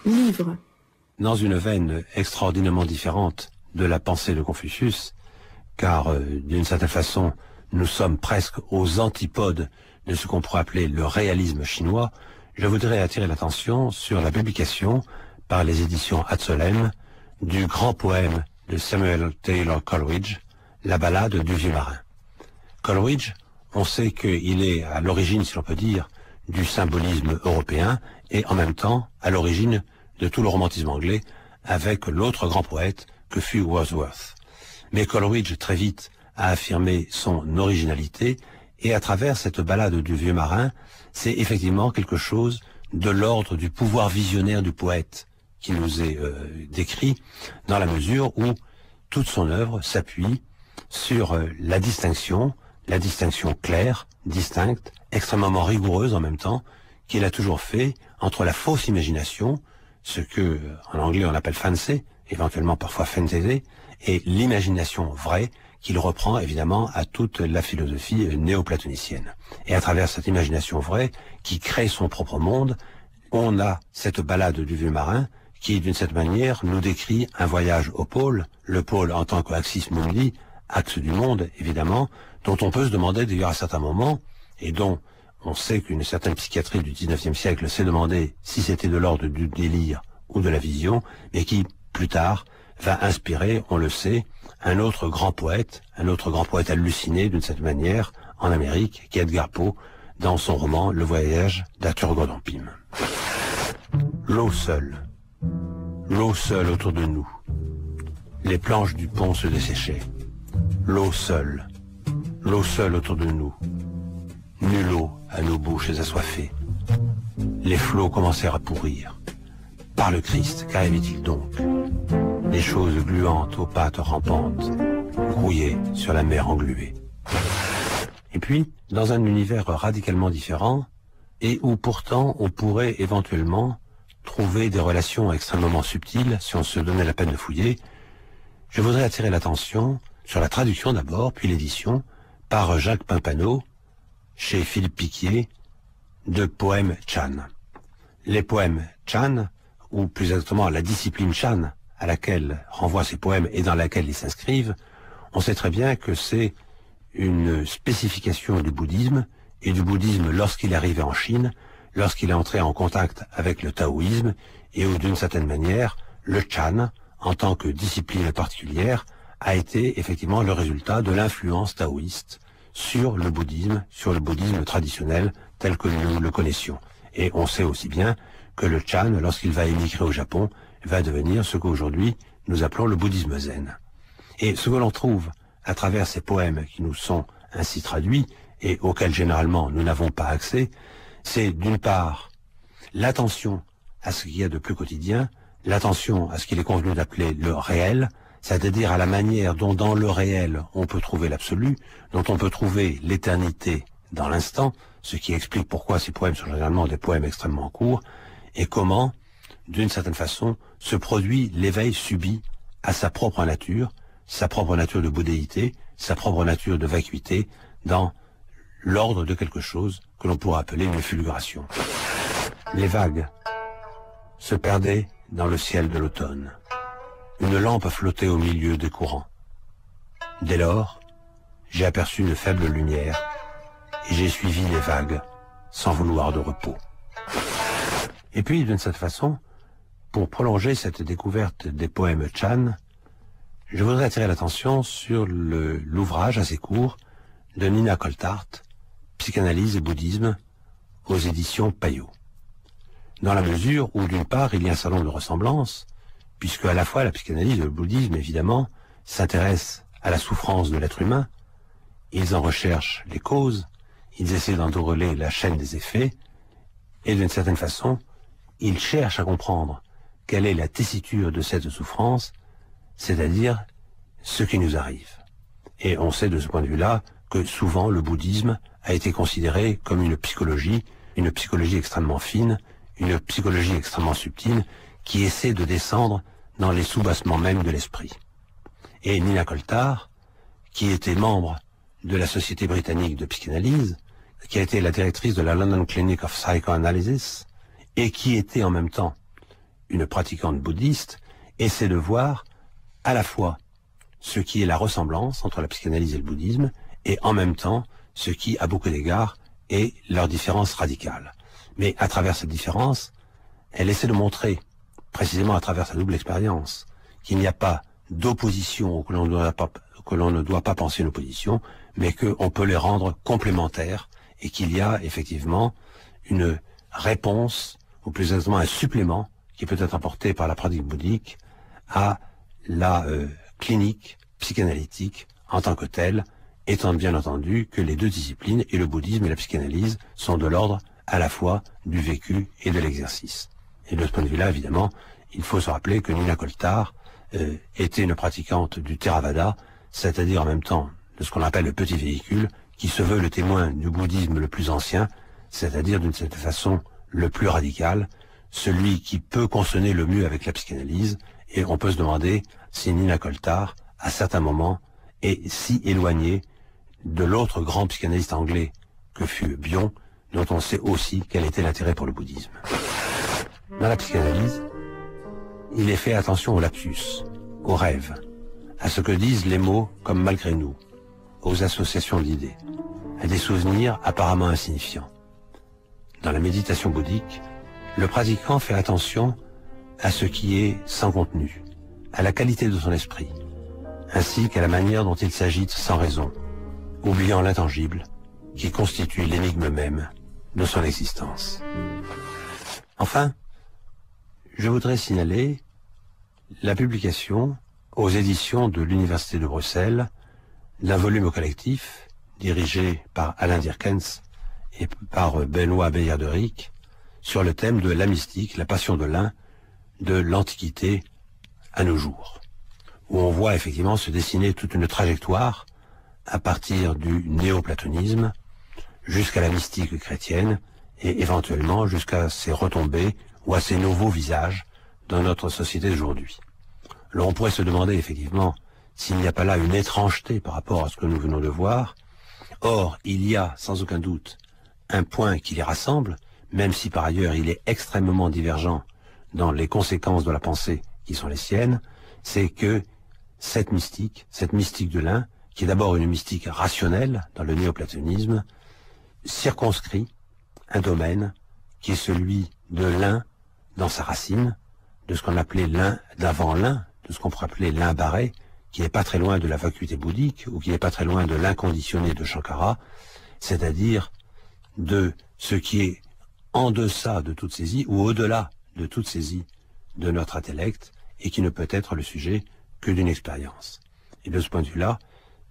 Livre. Dans une veine extraordinairement différente de la pensée de Confucius, car d'une certaine façon, nous sommes presque aux antipodes de ce qu'on pourrait appeler le réalisme chinois, je voudrais attirer l'attention sur la publication par les éditions Hatzelem du grand poème de Samuel Taylor Coleridge, La ballade du vieux marin. Coleridge, on sait qu'il est à l'origine, si l'on peut dire, du symbolisme européen et en même temps à l'origine de tout le romantisme anglais avec l'autre grand poète que fut Wordsworth. Mais Coleridge très vite a affirmé son originalité et à travers cette ballade du vieux marin, c'est effectivement quelque chose de l'ordre du pouvoir visionnaire du poète qui nous est décrit dans la mesure où toute son œuvre s'appuie sur la distinction claire, distincte, extrêmement rigoureuse en même temps, qu'il a toujours fait entre la fausse imagination, ce que en anglais on appelle fancy, éventuellement parfois fantasy, et l'imagination vraie qu'il reprend évidemment à toute la philosophie néoplatonicienne. Et à travers cette imagination vraie qui crée son propre monde, on a cette ballade du vieux marin qui d'une certaine manière nous décrit un voyage au pôle, le pôle en tant qu'axis mundi, axe du monde évidemment, dont on peut se demander d'ailleurs à certains moments, et dont on sait qu'une certaine psychiatrie du 19e siècle s'est demandé si c'était de l'ordre du délire ou de la vision, mais qui, plus tard, va inspirer, on le sait, un autre grand poète halluciné d'une certaine manière en Amérique, qui est Edgar Poe, dans son roman Le voyage d'Arthur Gordon Pym. L'eau seule autour de nous. Les planches du pont se desséchaient. L'eau seule autour de nous. Nulle eau à nos bouches assoiffées. Les flots commencèrent à pourrir. Par le Christ, qu'arrivait-il donc? Des choses gluantes aux pattes rampantes, grouillaient sur la mer engluée. Et puis, dans un univers radicalement différent, et où pourtant on pourrait éventuellement trouver des relations extrêmement subtiles si on se donnait la peine de fouiller, je voudrais attirer l'attention sur la traduction d'abord, puis l'édition, par Jacques Pimpano, chez Philippe Piquier, de poèmes Chan. Les poèmes Chan, ou plus exactement la discipline Chan, à laquelle renvoient ces poèmes et dans laquelle ils s'inscrivent, on sait très bien que c'est une spécification du bouddhisme, et du bouddhisme lorsqu'il est arrivé en Chine, lorsqu'il est entré en contact avec le taoïsme, et où d'une certaine manière, le Chan, en tant que discipline particulière, a été effectivement le résultat de l'influence taoïste sur le bouddhisme traditionnel tel que nous le connaissions. Et on sait aussi bien que le Chan, lorsqu'il va émigrer au Japon, va devenir ce qu'aujourd'hui nous appelons le bouddhisme zen. Et ce que l'on trouve à travers ces poèmes qui nous sont ainsi traduits, et auxquels généralement nous n'avons pas accès, c'est d'une part l'attention à ce qu'il y a de plus quotidien, l'attention à ce qu'il est convenu d'appeler le réel, c'est-à-dire à la manière dont dans le réel on peut trouver l'absolu, dont on peut trouver l'éternité dans l'instant, ce qui explique pourquoi ces poèmes sont généralement des poèmes extrêmement courts, et comment, d'une certaine façon, se produit l'éveil subi à sa propre nature de bouddhéité, sa propre nature de vacuité, dans l'ordre de quelque chose que l'on pourrait appeler une fulguration. Les vagues se perdaient dans le ciel de l'automne. Une lampe flottait au milieu des courants. Dès lors, j'ai aperçu une faible lumière et j'ai suivi les vagues sans vouloir de repos. Et puis, d'une certaine façon, pour prolonger cette découverte des poèmes Chan, je voudrais attirer l'attention sur l'ouvrage assez court de Nina Coltart, Psychanalyse et bouddhisme, aux éditions Payot. Dans la mesure où, d'une part, il y a un certain nombre de ressemblances, puisque à la fois la psychanalyse et le bouddhisme, évidemment, s'intéressent à la souffrance de l'être humain, ils en recherchent les causes, ils essaient d'en dérouler la chaîne des effets, et d'une certaine façon, ils cherchent à comprendre quelle est la tessiture de cette souffrance, c'est-à-dire ce qui nous arrive. Et on sait de ce point de vue-là que souvent le bouddhisme a été considéré comme une psychologie extrêmement fine, une psychologie extrêmement subtile, qui essaie de descendre dans les soubassements même de l'esprit. Et Nina Coltart, qui était membre de la Société britannique de psychanalyse, qui a été la directrice de la London Clinic of Psychoanalysis, et qui était en même temps une pratiquante bouddhiste, essaie de voir à la fois ce qui est la ressemblance entre la psychanalyse et le bouddhisme, et en même temps ce qui, à beaucoup d'égards, est leur différence radicale. Mais à travers cette différence, elle essaie de montrer, précisément à travers sa double expérience, qu'il n'y a pas d'opposition, ou que l'on ne doit pas penser une opposition, mais qu'on peut les rendre complémentaires, et qu'il y a effectivement une réponse, ou plus exactement un supplément, qui peut être apporté par la pratique bouddhique à la clinique psychanalytique en tant que telle, étant bien entendu que les deux disciplines, et le bouddhisme et la psychanalyse, sont de l'ordre à la fois du vécu et de l'exercice. Et de ce point de vue-là, évidemment, il faut se rappeler que Nina Coltart était une pratiquante du Theravada, c'est-à-dire en même temps de ce qu'on appelle le petit véhicule, qui se veut le témoin du bouddhisme le plus ancien, c'est-à-dire d'une certaine façon le plus radical, celui qui peut consonner le mieux avec la psychanalyse, et on peut se demander si Nina Coltart, à certains moments, est si éloignée de l'autre grand psychanalyste anglais que fut Bion, dont on sait aussi quel était l'intérêt pour le bouddhisme. Dans la psychanalyse, il est fait attention au lapsus, au rêve, à ce que disent les mots comme malgré nous, aux associations d'idées, à des souvenirs apparemment insignifiants. Dans la méditation bouddhique, le pratiquant fait attention à ce qui est sans contenu, à la qualité de son esprit, ainsi qu'à la manière dont il s'agite sans raison, oubliant l'intangible qui constitue l'énigme même de son existence. Enfin, je voudrais signaler la publication aux éditions de l'Université de Bruxelles d'un volume collectif dirigé par Alain Dierkens et par Benoît Beyer-de-Ric sur le thème de la mystique, la passion de l'un, de l'Antiquité à nos jours, où on voit effectivement se dessiner toute une trajectoire à partir du néoplatonisme jusqu'à la mystique chrétienne et éventuellement jusqu'à ses retombées ou à ses nouveaux visages dans notre société d'aujourd'hui. Alors on pourrait se demander effectivement s'il n'y a pas là une étrangeté par rapport à ce que nous venons de voir. Or, il y a sans aucun doute un point qui les rassemble, même si par ailleurs il est extrêmement divergent dans les conséquences de la pensée qui sont les siennes, c'est que cette mystique de l'un, qui est d'abord une mystique rationnelle dans le néoplatonisme, circonscrit un domaine qui est celui de l'un dans sa racine, de ce qu'on appelait l'un d'avant l'un, de ce qu'on pourrait appeler l'un barré, qui n'est pas très loin de la vacuité bouddhique, ou qui n'est pas très loin de l'inconditionné de Shankara, c'est-à-dire de ce qui est en deçà de toute saisie, ou au-delà de toute saisie de notre intellect, et qui ne peut être le sujet que d'une expérience. Et de ce point de vue-là,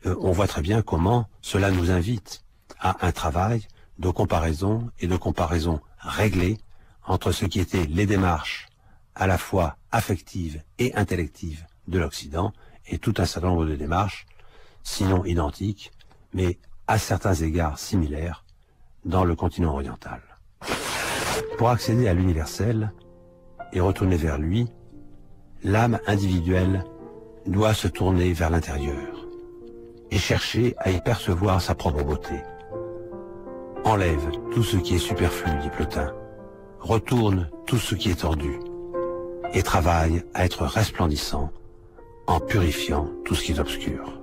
on voit très bien comment cela nous invite à un travail de comparaison et de comparaison réglée entre ce qui étaient les démarches à la fois affective et intellective de l'Occident et tout un certain nombre de démarches, sinon identiques, mais à certains égards similaires, dans le continent oriental. Pour accéder à l'universel et retourner vers lui, l'âme individuelle doit se tourner vers l'intérieur et chercher à y percevoir sa propre beauté. Enlève tout ce qui est superflu, dit Plotin, retourne tout ce qui est tordu et travaille à être resplendissant en purifiant tout ce qui est obscur.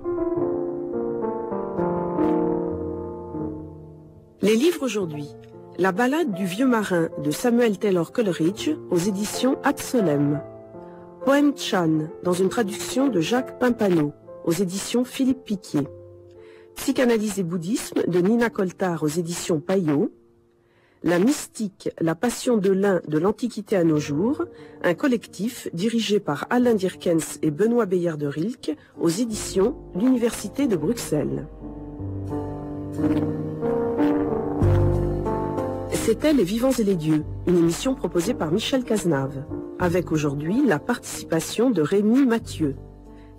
Les livres aujourd'hui. La ballade du vieux marin de Samuel Taylor Coleridge aux éditions Absolem. Poème Chan dans une traduction de Jacques Pimpano aux éditions Philippe Piquier. Psychanalyse et bouddhisme de Nina Coltart aux éditions Payot. La mystique, la passion de l'un de l'Antiquité à nos jours, un collectif dirigé par Alain Dierkens et Benoît Beyer de Rilke aux éditions l'Université de Bruxelles. C'était Les Vivants et les Dieux, une émission proposée par Michel Cazenave, avec aujourd'hui la participation de Rémi Mathieu.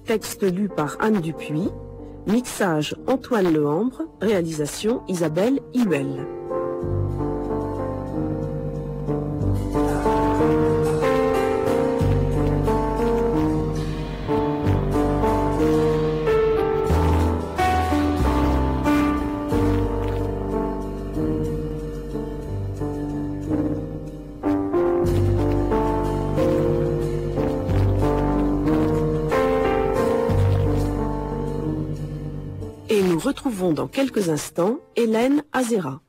Texte lu par Anne Dupuis, mixage Antoine Lehambre, réalisation Isabelle Huel. Nous retrouvons dans quelques instants Hélène Azera.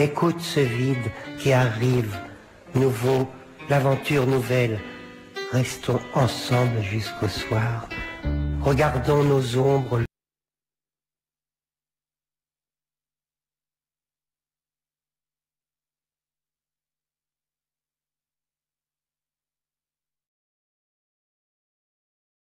Écoute ce vide qui arrive, nouveau, l'aventure nouvelle. Restons ensemble jusqu'au soir, regardons nos ombres.